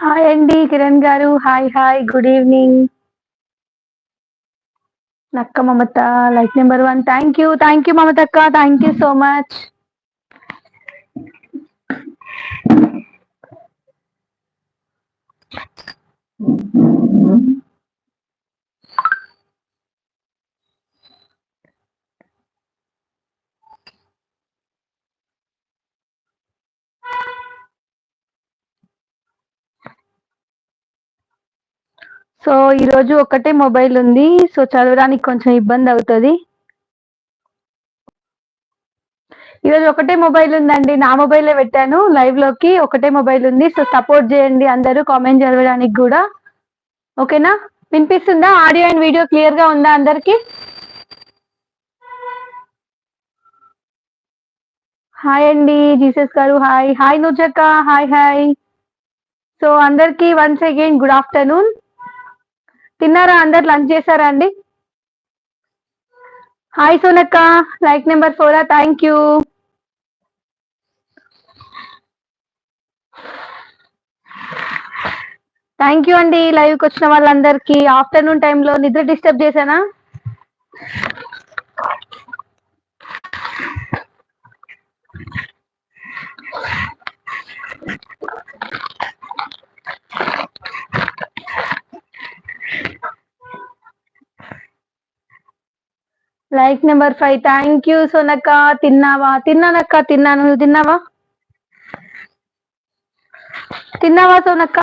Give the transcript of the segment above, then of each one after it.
Hi అండి కిరణ్ గారు. Hi hi, good evening. నక్క Mamata like number 1. Thank you మమతక్క, thank you so much. So ఈరోజు ఒకటే మొబైల్ ఉంది, సో చదవడానికి కొంచెం ఇబ్బంది అవుతుంది. ఈరోజు ఒకటే మొబైల్ ఉందండి, నా మొబైలే పెట్టాను లైవ్ లోకి. ఒకటే మొబైల్ ఉంది, సో సపోర్ట్ చేయండి అందరూ కామెంట్ చదవడానికి కూడా. ఓకేనా? వినిపిస్తుందా? ఆడియో అండ్ వీడియో క్లియర్ గా ఉందా అందరికి? హాయ్ అండి జీసస్ గారు. హాయ్ హాయ్ నుజక్క. Hi hi. సో అందరికి వన్స్ అగైన్ గుడ్ ఆఫ్టర్నూన్. తిన్నారా? అందరు లంచ్ చేశారా అండి? హాయ్ సోనక్క, like number 4. Thank you. Thank you అండి లైవ్కి వచ్చిన వాళ్ళందరికీ. ఆఫ్టర్నూన్ టైంలో నిద్ర డిస్టర్బ్ చేశానా? Like number 5. థ్యాంక్ యూ సోనక్క. తిన్నావా? తిన్నానక్క, తిన్నాను. నువ్వు తిన్నావా? తిన్నావా సోనక్క?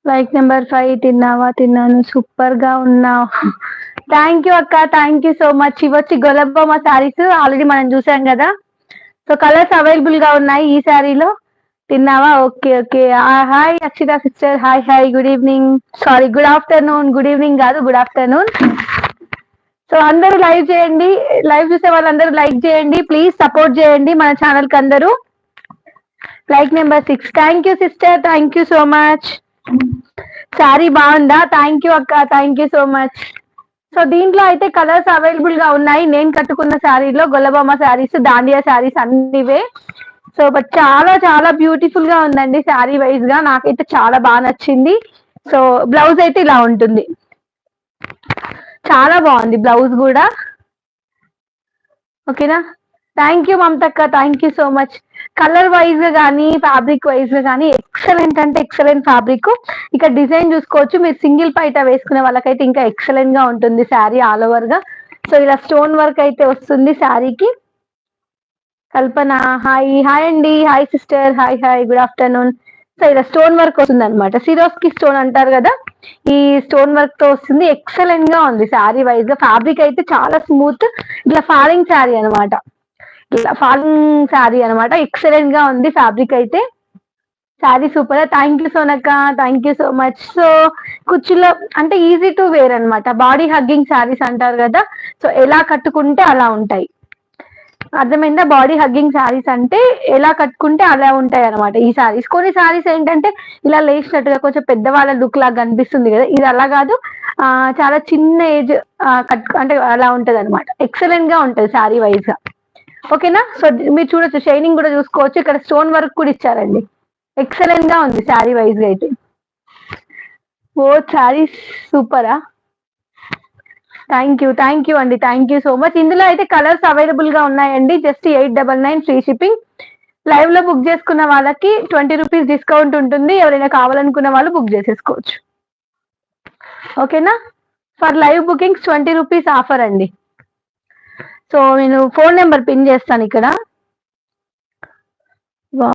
Like number 5. తిన్నావా? తిన్నాను. సూపర్ గా ఉన్నావు. థ్యాంక్ యూ అక్క, థ్యాంక్ యూ సో మచ్. ఇవి వచ్చి గొలబ్బమ్మ శారీస్, ఆల్రెడీ మనం చూసాం కదా. సో కలర్స్ అవైలబుల్ గా ఉన్నాయి ఈ శారీలో. తిన్నావా? Okay okay. Hi Akshitha sister. Hi hi, good evening. Sorry, good afternoon. Good evening కాదు, గుడ్ ఆఫ్టర్నూన్. సో అందరూ లైవ్ చేయండి, లైవ్ చూసే వాళ్ళందరూ లైక్ చేయండి ప్లీజ్, సపోర్ట్ చేయండి మన ఛానల్ కి అందరూ. Like number 6. Thank you sister, thank you so much. Sari బాగుందా? థ్యాంక్ యూ అక్క, thank you so much. So దీంట్లో అయితే కలర్స్ అవైలబుల్ గా ఉన్నాయి. నేను కట్టుకున్న శారీలో గొల్లబొమ్మ శారీస్, దాండియా శారీస్ అన్నివే. సో బట్ చాలా చాలా బ్యూటిఫుల్ గా ఉందండి శారీ వైజ్ గా, నాకైతే చాలా బాగా నచ్చింది. సో బ్లౌజ్ అయితే ఇలా ఉంటుంది, చాలా బాగుంది బ్లౌజ్ కూడా. ఓకేనా? థ్యాంక్ యూ మమతక్క, thank you so much. Colour wise గా కానీ ఫ్యాబ్రిక్ వైజ్ గా కానీ ఎక్సలెంట్ అంటే ఎక్సలెంట్ ఫ్యాబ్రిక్. ఇక్కడ డిజైన్ చూసుకోవచ్చు, మీరు సింగిల్ పైట వేసుకునే వాళ్ళకైతే ఇంకా ఎక్సలెంట్ గా ఉంటుంది శారీ ఆల్ ఓవర్ గా. సో ఇలా స్టోన్ వర్క్ అయితే వస్తుంది శారీకి. కల్పన హాయ్. హాయ్ అండి, hi sister. Hi hi, good afternoon. So ఇలా స్టోన్ వర్క్ వస్తుంది అనమాట, సిరోస్కి స్టోన్ అంటారు కదా, ఈ స్టోన్ వర్క్ తో వస్తుంది. ఎక్సలెంట్ గా ఉంది శారీ వైజ్ గా. ఫ్యాబ్రిక్ అయితే చాలా స్మూత్, ఇట్లా ఫాలింగ్ శారీ అనమాట, ఇట్లా ఫాలింగ్ శారీ అనమాట. ఎక్సలెంట్ గా ఉంది ఫ్యాబ్రిక్ అయితే. శారీ సూపర్. థ్యాంక్ యూ సోనక్క, thank you so much. So కుచ్చులో అంటే ఈజీ టు వేర్ అనమాట, బాడీ హగ్గింగ్ శారీస్ అంటారు కదా, సో ఎలా కట్టుకుంటే అలా ఉంటాయి. అర్థమైందా? బాడీ హగ్గింగ్ శారీస్ అంటే ఎలా కట్టుకుంటే అలా ఉంటాయి అనమాట ఈ శారీస్. కొన్ని శారీస్ ఏంటంటే ఇలా లేచినట్టుగా కొంచెం పెద్దవాళ్ళ లుక్ లాగా కనిపిస్తుంది కదా, ఇది అలా కాదు, చాలా చిన్న ఏజ్ అంటే అలా ఉంటది అనమాట. ఎక్సలెంట్ గా ఉంటది శారీ వైజ్ గా. ఓకేనా? సో మీరు చూడొచ్చు, షైనింగ్ కూడా చూసుకోవచ్చు, ఇక్కడ స్టోన్ వర్క్ కూడా ఇచ్చారండి. ఎక్సలెంట్ గా ఉంది శారీ వైజ్ గా అయితే. ఓ శారీ సూపరా. థ్యాంక్ యూ అండి, థ్యాంక్ యూ సో మచ్. ఇందులో అయితే కలర్స్ అవైలబుల్ గా ఉన్నాయండి. Just 899 free shipping. లైవ్ లో బుక్ చేసుకున్న వాళ్ళకి 20 రూపీస్ డిస్కౌంట్ ఉంటుంది. ఎవరైనా కావాలనుకున్న వాళ్ళు బుక్ చేసేసుకోవచ్చు. ఓకేనా? For live bookings 20 rupees offer అండి. సో నేను ఫోన్ నెంబర్ పిన్ చేస్తాను ఇక్కడ,